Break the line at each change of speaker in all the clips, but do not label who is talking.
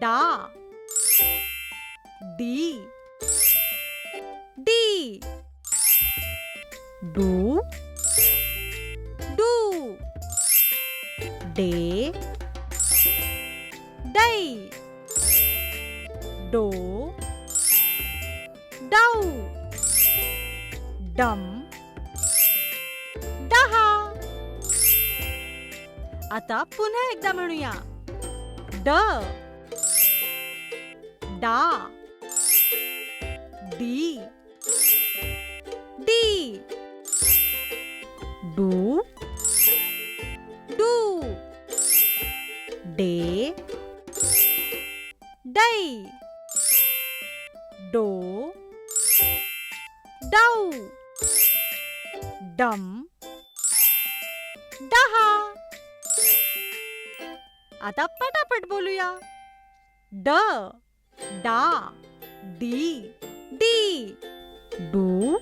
डा D D do do day दै डो डौ डम डहा. आता पुन्हा एकदा म्हणूया. ड डा D D do do day दै डो डौ डम डहा. आता पटापट बोलूया. ड डा D D do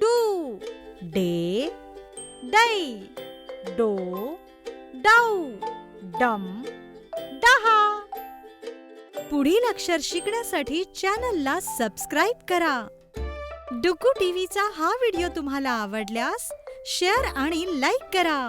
do day दै डो डौ डम डहा. पुढील अक्षर शिकण्यासाठी चॅनलला सबस्क्राईब करा. डुग्गू टीव्हीचा हा व्हिडिओ तुम्हाला आवडल्यास शेअर आणि लाईक करा.